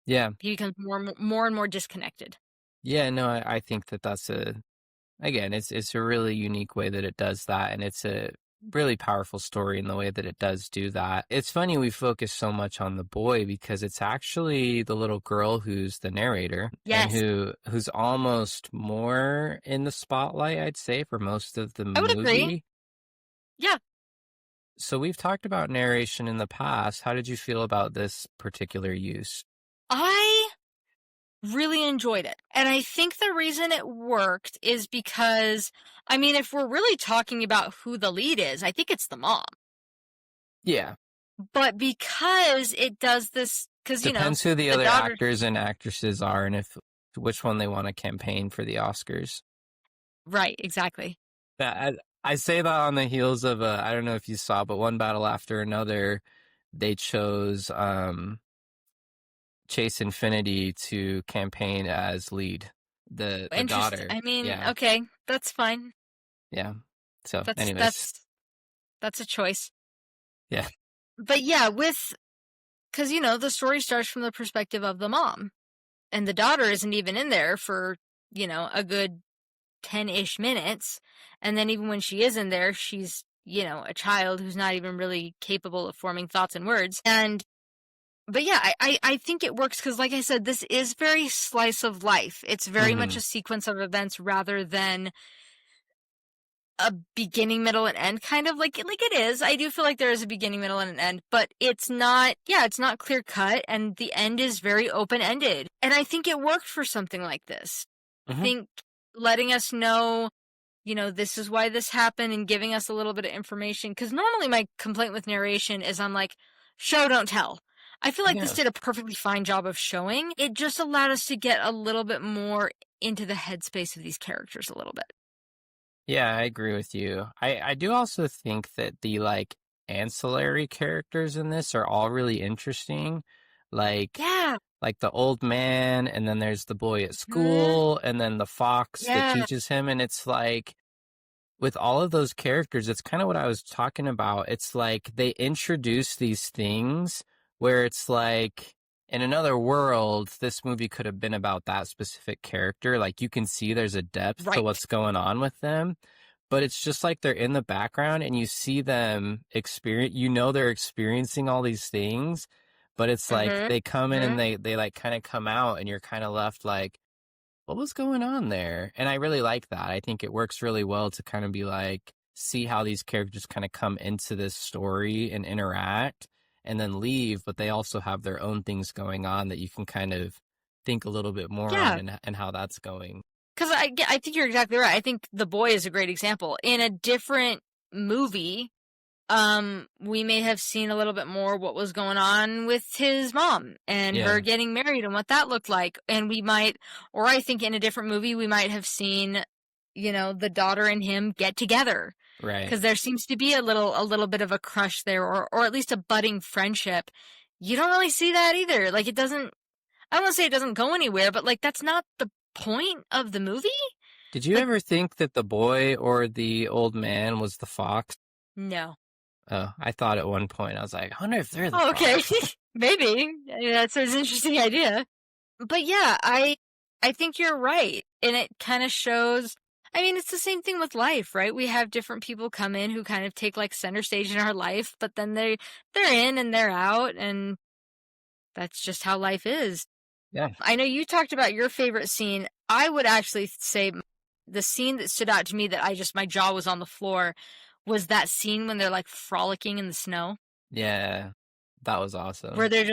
Yeah. He becomes more and more disconnected. Yeah, no, I think that's it's a really unique way that it does that. And it's a really powerful story in the way that it does do that. It's funny we focus so much on the boy because it's actually the little girl who's the narrator. Yes. And who's almost more in the spotlight, I'd say, for most of the movie. I would agree. Yeah. So we've talked about narration in the past. How did you feel about this particular use? I really enjoyed it. And I think the reason it worked is because, I mean, if we're really talking about who the lead is, I think it's the mom. Yeah. But because it does this, because, Depends who the the other daughter, actors and actresses are and if which one they want to campaign for the Oscars. right, exactly. That I say that on the heels of I don't know if you saw, but one battle after another, they chose Chase Infinity to campaign as lead. The Interesting. daughter. I mean, Yeah. okay, that's fine. Yeah. So That's anyways. that's that's a choice. Yeah. But yeah, because the story starts from the perspective of the mom, and the daughter isn't even in there for a good 10-ish minutes, and then even when she is in there, she's a child who's not even really capable of forming thoughts and words. But yeah, I think it works because, like I said, this is very slice of life. It's very much Mm-hmm. a sequence of events rather than a beginning, middle, and end, kind of like it is. I do feel like there is a beginning, middle, and an end, but it's not. Yeah, it's not clear cut, and the end is very open ended. And I think it worked for something like this. I Mm-hmm. think letting us know, this is why this happened, and giving us a little bit of information. Because normally my complaint with narration is I'm like, show don't tell. I feel like this Yeah. did a perfectly fine job of showing. It just allowed us to get a little bit more into the headspace of these characters a little bit. Yeah, I agree with you. I do also think that the like ancillary characters in this are all really interesting. Like Yeah. like the old man, and then there's the boy at Hmm. school, and then the fox that Yeah. teaches him. And it's like, with all of those characters, it's kind of what I was talking about. It's like they introduce these things where it's like, in another world, this movie could have been about that specific character. Like, you can see there's a depth to Right. what's going on with them, but it's just like they're in the background and you see them experience, they're experiencing all these things, but it's like Mm-hmm. they come in and Mm-hmm. they like kind of come out and you're kind of left like, what was going on there? And I really like that. I think it works really well to kind of be like, see how these characters kind of come into this story and interact and then leave, but they also have their own things going on that you can kind of think a little bit more on Yeah. and how that's going. Because I think you're exactly right. I think The Boy is a great example. In a different movie, we may have seen a little bit more what was going on with his mom and her Yeah, getting married and what that looked like. And or I think in a different movie, we might have seen, the daughter and him get together. right. Because there seems to be a little bit of a crush there, or at least a budding friendship. You don't really see that either. Like, it doesn't, I don't want to say it doesn't go anywhere, but like, that's not the point of the movie. Did you Like, ever think that the boy or the old man was the fox? no. Oh, I thought at one point, I was like, I wonder if they're the Oh, okay. fox. Maybe. I mean, that's an interesting idea. But yeah, I think you're right. And it kind of shows, I mean, it's the same thing with life, right? We have different people come in who kind of take like center stage in our life, but then they're in and they're out, and that's just how life is. Yeah. I know you talked about your favorite scene. I would actually say the scene that stood out to me that my jaw was on the floor was that scene when they're like frolicking in the snow. Yeah. That was Where awesome. they're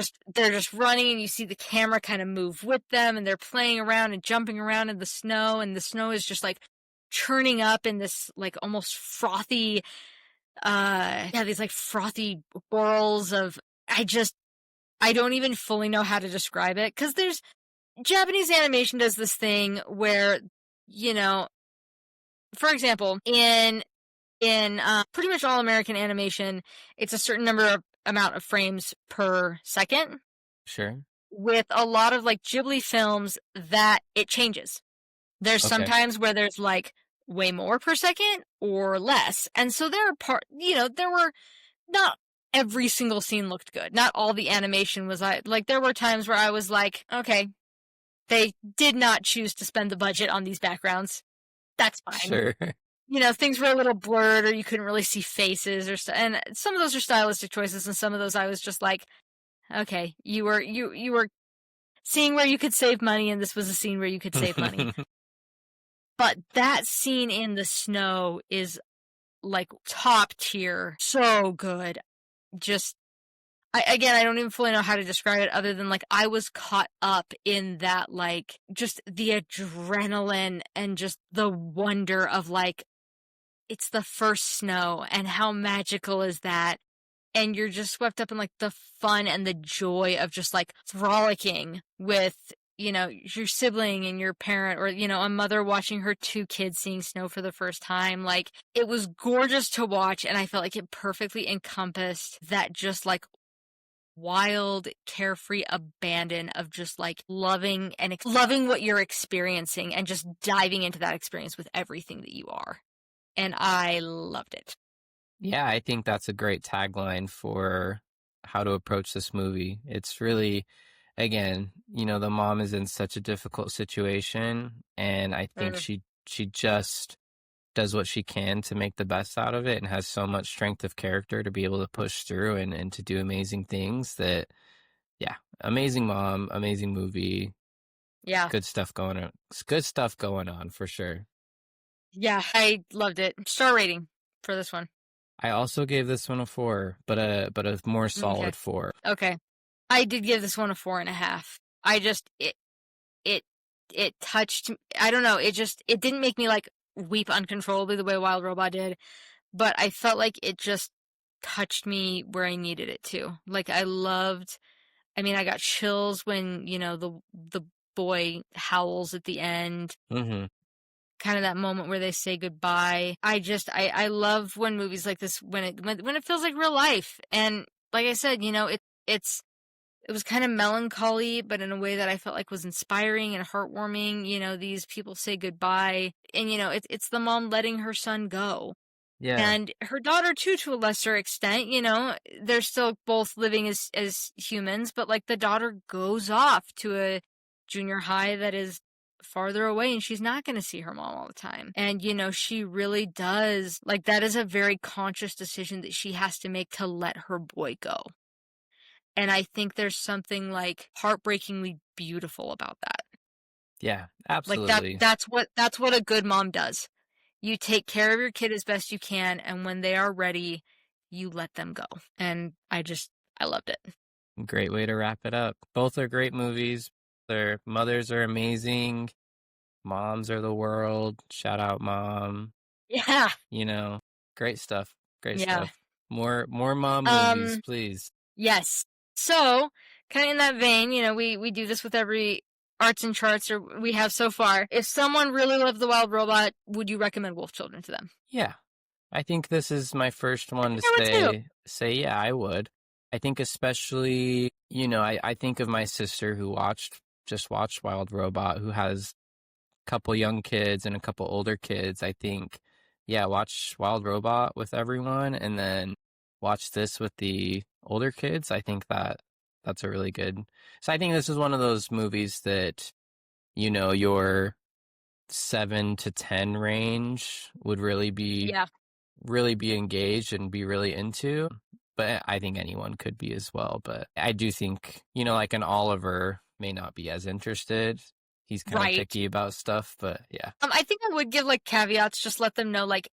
just running and you see the camera kind of move with them and they're playing around and jumping around in the snow, and the snow is just like churning up in this like almost frothy these like frothy whirls of I don't even fully know how to describe it, because there's Japanese animation does this thing where, for example, in pretty much all American animation, it's a certain amount of frames per second. Sure. With a lot of like Ghibli films, that it changes. There's Okay. sometimes where there's like way more per second or less. And so there were not every single scene looked good. Not all the animation was like there were times where I was like, okay, they did not choose to spend the budget on these backgrounds. That's fine. Sure. Things were a little blurred, or you couldn't really see faces or stuff. And some of those are stylistic choices, and some of those I was just like, okay, you were seeing where you could save money, and this was a scene where you could save money. But that scene in the snow is like top tier, so good. Just I don't even fully know how to describe it other than like I was caught up in that, like just the adrenaline and just the wonder of like it's the first snow and how magical is that. and you're just swept up in like the fun and the joy of just like frolicking with, you know, your sibling and your parent, or, you know, a mother watching her 2 kids seeing snow for the first time. Like, it was gorgeous to watch, and I felt like it perfectly encompassed that just like wild, carefree abandon of just like loving what you're experiencing and just diving into that experience with everything that you are. And I loved it. Yeah, I think that's a great tagline for how to approach this movie. It's really, again, you know, the mom is in such a difficult situation, and I think she just does what she can to make the best out of it, and has so much strength of character to be able to push through and to do amazing things. That, yeah, amazing mom, amazing movie. Yeah. Good stuff going on. Good stuff going on for sure. Yeah, I loved it. Star rating for this one. I also gave this one a 4, but a more solid 4. Okay. I did give this one a 4.5. I just, it touched, I don't know, it didn't make me like weep uncontrollably the way Wild Robot did, but I felt like it just touched me where I needed it to. Like, I got chills when, you know, the boy howls at the end. Mm-hmm. Kind of that moment where they say goodbye. I love when movies like this, when it feels like real life. And like I said, you know, it was kind of melancholy, but in a way that I felt like was inspiring and heartwarming. You know, these people say goodbye, and you know, it's the mom letting her son go. Yeah. And her daughter too, to a lesser extent. You know, they're still both living as humans, but like the daughter goes off to a junior high that is farther away, and she's not going to see her mom all the time. And, you know, she really does, like, that is a very conscious decision that she has to make to let her boy go. And I think there's something like heartbreakingly beautiful about that. Yeah, absolutely. Like that's what a good mom does. You take care of your kid as best you can, and when they are ready, you let them go. And I loved it. Great way to wrap it up. Both are great movies. Their mothers are amazing. Moms are the world. Shout out, mom. Yeah. You know, great stuff. Great Yeah. stuff. More mom movies, please. Yes. So, kind of in that vein, you know, we do this with every arts and charts or we have so far. If someone really loved The Wild Robot, would you recommend Wolf Children to them? Yeah. I think this is my first one to say yeah, I would. I think especially, you know, I think of my sister who just watched Wild Robot, who has a couple young kids and a couple older kids. I think, yeah, watch Wild Robot with everyone and then watch this with the older kids. I think that's a really good. So I think this is one of those movies that, you know, your 7 to 10 range would really be engaged and be really into. But I think anyone could be as well. But I do think, you know, like an Oliver may not be as interested. He's kind of picky about stuff, but yeah. I think I would give like caveats, just let them know, like,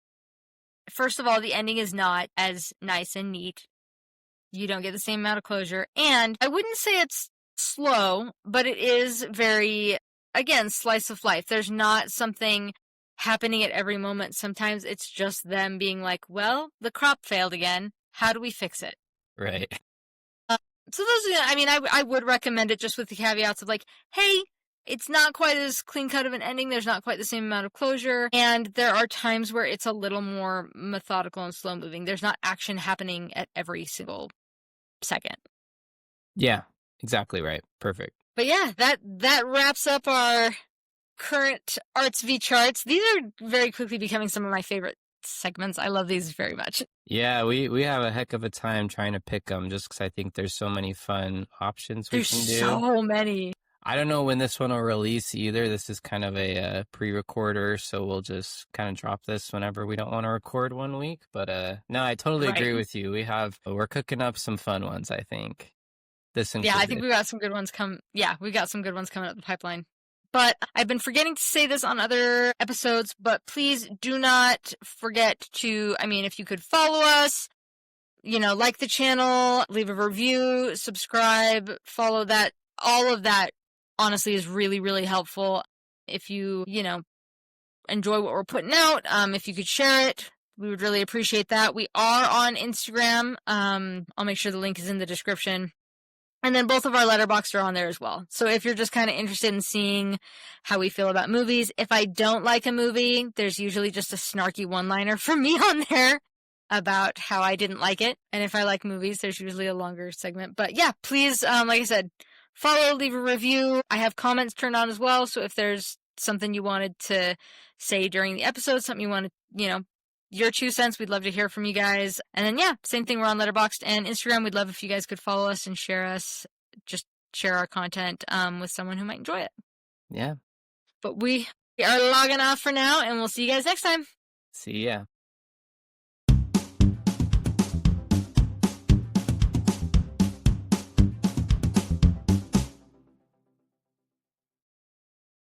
first of all, the ending is not as nice and neat. You don't get the same amount of closure. And I wouldn't say it's slow, but it is very, again, slice of life. There's not something happening at every moment. Sometimes it's just them being like, well, the crop failed again. How do we fix it? Right. So those, I mean, I would recommend it just with the caveats of like, hey, it's not quite as clean cut of an ending. There's not quite the same amount of closure. And there are times where it's a little more methodical and slow moving. There's not action happening at every single second. Yeah, exactly right. Perfect. But yeah, that wraps up our current Arts v Charts. These are very quickly becoming some of my favorite segments. I love these very much. Yeah, we have a heck of a time trying to pick them just because I think there's so many fun options we can do. There's so many. I don't know when this one will release either. This is kind of a pre-recorder, so we'll just kind of drop this whenever we don't want to record one week. But no, I totally agree with you. We're cooking up some fun ones, I think. This included. Yeah, I think we got some good ones we got some good ones coming up the pipeline. But I've been forgetting to say this on other episodes, but please do not forget to, I mean, if you could follow us, you know, like the channel, leave a review, subscribe, follow that, all of that honestly is really, really helpful. If you know, enjoy what we're putting out, if you could share it We would really appreciate that. We are on Instagram. I'll make sure the link is in the description. And then both of our letterboxd are on there as well. So if you're just kind of interested in seeing how we feel about movies, if I don't like a movie, there's usually just a snarky one-liner from me on there about how I didn't like it. And if I like movies, there's usually a longer segment. But yeah, please, like I said, follow, leave a review. I have comments turned on as well. So if there's something you wanted to say during the episode, something you wanted, your 2 cents, we'd love to hear from you guys. And then, yeah, same thing. We're on Letterboxd and Instagram. We'd love if you guys could follow us and share our content with someone who might enjoy it. Yeah. But we are logging off for now, and we'll see you guys next time. See ya.